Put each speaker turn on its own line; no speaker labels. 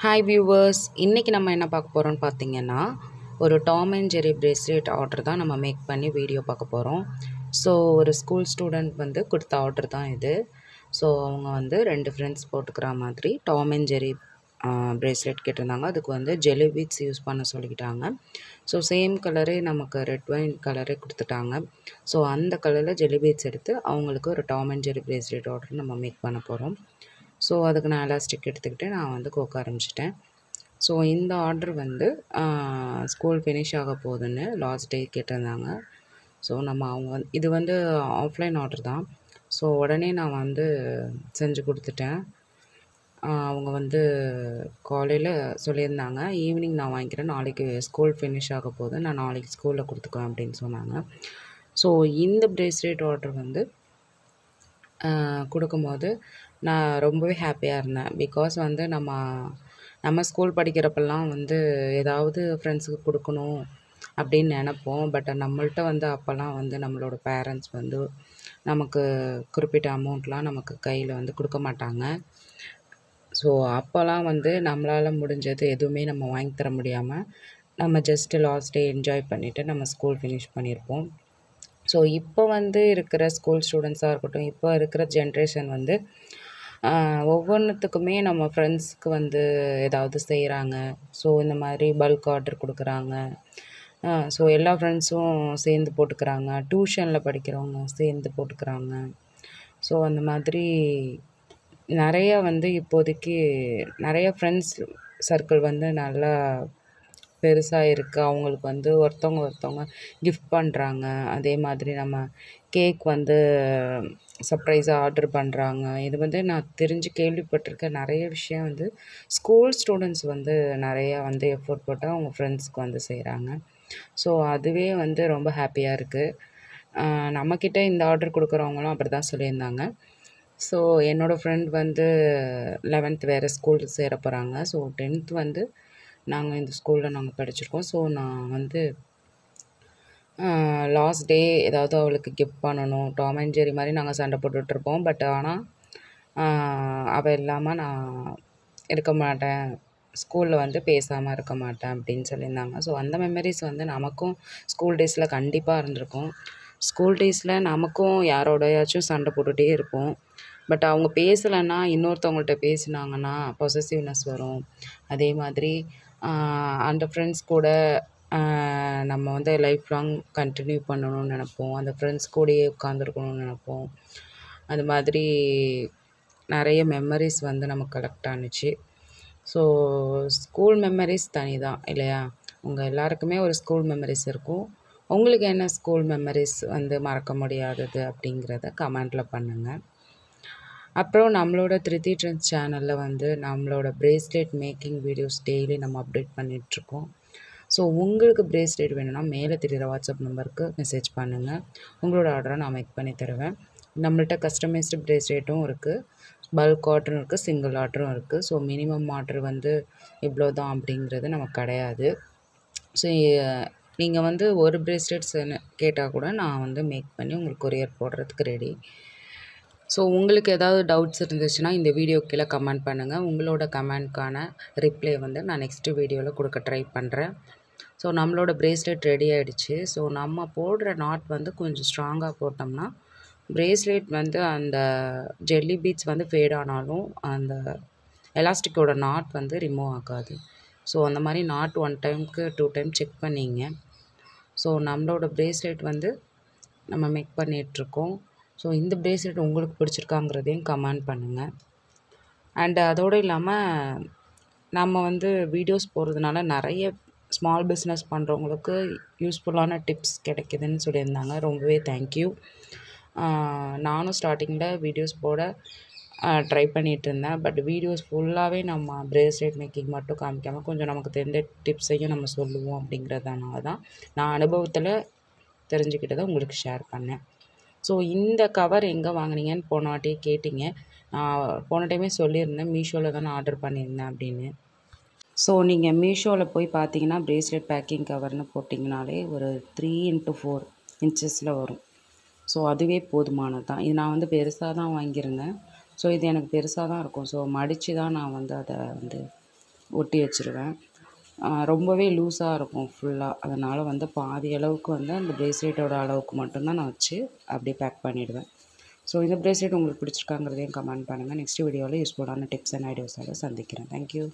Hi viewers, இன்றைக்கி நம்ம என்ன பார்க்க போகிறோம்னு பார்த்தீங்கன்னா, ஒரு Tom and Jerry bracelet order தான் நம்ம மேக் பண்ணி வீடியோ பார்க்க போகிறோம். ஸோ ஒரு ஸ்கூல் ஸ்டூடெண்ட் வந்து கொடுத்த ஆர்டர் தான் இது. ஸோ அவங்க வந்து 2 ஃப்ரெண்ட்ஸ் போட்டுக்கிற மாதிரி டாம் அண்ட் ஜெர்ரி பிரேஸ்லெட் கேட்டிருந்தாங்க. அதுக்கு வந்து ஜெல்லி பீட்ஸ் யூஸ் பண்ண சொல்லிக்கிட்டாங்க. ஸோ சேம் கலரே நமக்கு ரெட் ஒயின் கலரே கொடுத்துட்டாங்க. ஸோ அந்த கலரில் ஜெல்லி பீட்ஸ் எடுத்து அவங்களுக்கு ஒரு Tom and Jerry bracelet order நம்ம மேக் பண்ண போகிறோம். ஸோ அதுக்கு நான் எலாஸ்டிக் எடுத்துக்கிட்டு நான் வந்து கோக்க ஆரம்பிச்சிட்டேன். ஸோ இந்த ஆர்டர் வந்து ஸ்கூல் ஃபினிஷ் ஆக போகுதுன்னு லாஸ்ட் டே கேட்டிருந்தாங்க. ஸோ அவங்க இது வந்து ஆஃப்லைன் ஆர்டர் தான். ஸோ உடனே நான் வந்து செஞ்சு கொடுத்துட்டேன். அவங்க வந்து காலையில் சொல்லியிருந்தாங்க, ஈவினிங் நான் வாங்கிக்கிறேன், நாளைக்கு ஸ்கூல் ஃபினிஷ் ஆக போகுது, நான் நாளைக்கு ஸ்கூலில் கொடுத்துக்குவேன் அப்படின்னு சொன்னாங்க. ஸோ இந்த பிரேஸ்லெட் ஆர்டர் வந்து கொடுக்கும்போது நான் ரொம்பவே ஹாப்பியாக இருந்தேன். பிகாஸ் வந்து நம்ம ஸ்கூல் படிக்கிறப்பெல்லாம் வந்து ஏதாவது ஃப்ரெண்ட்ஸுக்கு கொடுக்கணும் அப்படின்னு நினப்போம். பட் நம்மள்ட்ட வந்து அப்போல்லாம் வந்து நம்மளோட பேரண்ட்ஸ் வந்து நமக்கு குறிப்பிட்ட அமௌண்ட்லாம் நமக்கு கையில் வந்து கொடுக்க மாட்டாங்க. ஸோ அப்போல்லாம் வந்து நம்மளால் முடிஞ்சது எதுவுமே நம்ம வாங்கி தர முடியாமல் நம்ம ஜஸ்ட்டு லாஸ்ட் டே என்ஜாய் பண்ணிவிட்டு நம்ம ஸ்கூல் ஃபினிஷ் பண்ணியிருப்போம். ஸோ இப்போ வந்து இருக்கிற ஸ்கூல் ஸ்டூடெண்ட்ஸாக இருக்கட்டும், இப்போ இருக்கிற ஜென்ரேஷன் வந்து ஒவ்வொன்றுத்துக்குமே நம்ம ஃப்ரெண்ட்ஸுக்கு வந்து ஏதாவது செய்கிறாங்க. ஸோ இந்த மாதிரி பல்க் ஆர்டர் கொடுக்குறாங்க. ஸோ எல்லா ஃப்ரெண்ட்ஸும் சேர்ந்து போட்டுக்கிறாங்க. டியூஷனில் படிக்கிறவங்க சேர்ந்து போட்டுக்கிறாங்க. ஸோ அந்த மாதிரி நிறையா வந்து இப்போதைக்கு நிறைய ஃப்ரெண்ட்ஸ் சர்க்கிள் வந்து நல்லா பெருசாக இருக்குது. அவங்களுக்கு வந்து ஒருத்தவங்க கிஃப்ட் பண்ணுறாங்க. அதே மாதிரி நம்ம கேக் வந்து சர்ப்ரைஸாக ஆர்டர் பண்ணுறாங்க. இது வந்து நான் கேள்விப்பட்டிருக்கேன். நிறைய விஷயம் வந்து ஸ்கூல் ஸ்டூடெண்ட்ஸ் வந்து நிறையா வந்து எஃபோர்ட் போட்டு அவங்க ஃப்ரெண்ட்ஸ்க்கு வந்து செய்கிறாங்க. ஸோ அதுவே வந்து ரொம்ப ஹாப்பியாக இருக்குது. நம்மக்கிட்ட இந்த ஆர்டர் கொடுக்குறவங்களும் அப்படி தான் சொல்லியிருந்தாங்க. ஸோ என்னோடய ஃப்ரெண்ட் வந்து 11th வேறு ஸ்கூல் சேர போகிறாங்க. ஸோ 10th வந்து நாங்கள் இந்த ஸ்கூலில் நாங்கள் படிச்சிருக்கோம். ஸோ நான் வந்து லாஸ்ட் டே ஏதாவது அவளுக்கு கிஃப்ட் பண்ணணும். டாம் அண்ட் ஜெர்ரி மாதிரி நாங்கள் சண்டை போட்டுட்ருப்போம். பட் ஆனால் அவள் இல்லாமல் நான் இருக்க மாட்டேன், ஸ்கூலில் வந்து பேசாமல் இருக்க மாட்டேன் அப்படின்னு சொல்லியிருந்தாங்க. ஸோ அந்த மெமரிஸ் வந்து நமக்கும் ஸ்கூல் டேஸில் கண்டிப்பாக இருந்திருக்கும். ஸ்கூல் டேஸில் நமக்கும் யாரோடையாச்சும் சண்டை போட்டுகிட்டே இருப்போம். பட் அவங்க பேசலைன்னா இன்னொருத்தவங்கள்ட்ட பேசினாங்கன்னா பொசசிவ்னஸ் வரும். அதே மாதிரி அந்த ஃப்ரெண்ட்ஸ் கூட நம்ம வந்து லைஃப் லாங் கண்டினியூ பண்ணணும்னு நினப்போம். அந்த ஃப்ரெண்ட்ஸ் கூடயே உட்காந்துருக்கணும்னு நினப்போம். அது மாதிரி நிறைய மெமரிஸ் வந்து நமக்கு கலெக்ட் ஆணுச்சு. ஸோ ஸ்கூல் மெமரிஸ் தனி தான் இல்லையா? உங்கள் எல்லாருக்குமே ஒரு ஸ்கூல் மெமரிஸ் இருக்கும். உங்களுக்கு என்ன ஸ்கூல் மெமரிஸ் வந்து மறக்க முடியாதது அப்படிங்கிறத கமெண்டில் பண்ணுங்கள். அப்புறம் நம்மளோட திருத்தி ட்ரெண்ட்ஸ் சேனலில் வந்து நம்மளோட பிரேஸ்லெட் மேக்கிங் வீடியோஸ் டெய்லி நம்ம அப்டேட் பண்ணிகிட்ருக்கோம். ஸோ உங்களுக்கு பிரேஸ்லெட் வேணும்னா மேலே தெரிகிற வாட்ஸ்அப் நம்பருக்கு மெசேஜ் பண்ணுங்கள். உங்களோட ஆர்டரை நான் மேக் பண்ணி தருவேன். நம்மள்ட்ட கஸ்டமைஸ்டு பிரேஸ்லெட்டும் இருக்குது, பல்க் ஆர்டரும் இருக்குது, சிங்கிள் ஆர்டரும் இருக்குது. ஸோ மினிமம் ஆர்டர் வந்து இவ்வளோ தான் அப்படிங்கிறது நமக்கு கிடையாது. ஸோ நீங்கள் வந்து ஒரு பிரேஸ்லெட்ஸ் கேட்டால் கூட நான் வந்து மேக் பண்ணி உங்களுக்கு கொரியர் போடுறதுக்கு ரெடி. ஸோ உங்களுக்கு ஏதாவது டவுட்ஸ் இருந்துச்சுன்னா இந்த வீடியோ கீழே கமெண்ட் பண்ணுங்கள். உங்களோட கமெண்ட்கான ரிப்ளை வந்து நான் நெக்ஸ்ட்டு வீடியோவில் கொடுக்க ட்ரை பண்ணுறேன். ஸோ நம்மளோட பிரேஸ்லெட் ரெடி ஆகிடுச்சு. ஸோ நம்ம போடுற நாட் வந்து கொஞ்சம் ஸ்ட்ராங்காக போட்டோம்னா பிரேஸ்லெட் வந்து அந்த ஜெல்லி பீட்ஸ் வந்து ஃபேட் ஆனாலும் அந்த எலாஸ்டிக்கோட நாட் வந்து ரிமூவ் ஆகாது. ஸோ அந்த மாதிரி நாட் 1 டைமுக்கு 2 டைம் செக் பண்ணிங்க. ஸோ நம்மளோட பிரேஸ்லெட் வந்து நம்ம மேக் பண்ணிகிட்ருக்கோம். ஸோ இந்த பிரேஸ்லெட் உங்களுக்கு பிடிச்சிருக்காங்கிறதையும் கமெண்ட் பண்ணுங்கள். அண்டு அதோடு இல்லாமல் நம்ம வந்து வீடியோஸ் போடுறதுனால நிறைய ஸ்மால் பிஸ்னஸ் பண்ணுறவங்களுக்கு யூஸ்ஃபுல்லான டிப்ஸ் கிடைக்குதுன்னு சொல்லியிருந்தாங்க. ரொம்பவே தேங்க்யூ. நானும் ஸ்டார்டிங்கில் வீடியோஸ் போட ட்ரை பண்ணிகிட்டு இருந்தேன். பட் வீடியோஸ் ஃபுல்லாகவே நம்ம பிரேஸ்லெட் மேக்கிங் மட்டும் காமிக்காமல் கொஞ்சம் நமக்கு தெரிஞ்ச டிப்ஸையும் நம்ம சொல்லுவோம் அப்படிங்கிறதுனால தான் நான் அனுபவத்தில் தெரிஞ்சுக்கிட்டதை உங்களுக்கு ஷேர் பண்ணேன். ஸோ இந்த கவர் எங்கே வாங்கினீங்கன்னு போன வாட்டியே கேட்டிங்க. நான் போன டைமே சொல்லியிருந்தேன், மீஷோவில் தான் நான் ஆர்டர் பண்ணியிருந்தேன் அப்படின்னு. ஸோ நீங்கள் மீஷோவில் போய் பார்த்தீங்கன்னா பிரேஸ்லெட் பேக்கிங் கவர்னு போட்டிங்கனாலே ஒரு 3x4 இன்ச்சஸில் வரும். ஸோ அதுவே போதுமானது தான். இது நான் வந்து பெருசாக தான் வாங்கியிருந்தேன். ஸோ இது எனக்கு பெருசாக தான் இருக்கும். ஸோ மடித்து தான் நான் வந்து அதை வந்து ஒட்டி வச்சுருவேன். ரொம்பவே லூஸாக இருக்கும் ஃபுல்லாக. அதனால் வந்து பாதி அளவுக்கு வந்து அந்த ப்ரேஸ்லெட்டோட அளவுக்கு மட்டும்தான் நான் வச்சு அப்படியே பேக் பண்ணிவிடுவேன். ஸோ இந்த ப்ரேஸ்லெட் உங்களுக்கு பிடிச்சிருக்காங்கிறதையும் கமெண்ட் பண்ணுங்கள். நெக்ஸ்ட் வீடியோவில் யூஸ்ஃபுல்லான டிப்ஸ் அண்ட் ஐடியாஸோட சந்திக்கிறேன். தேங்க்யூ.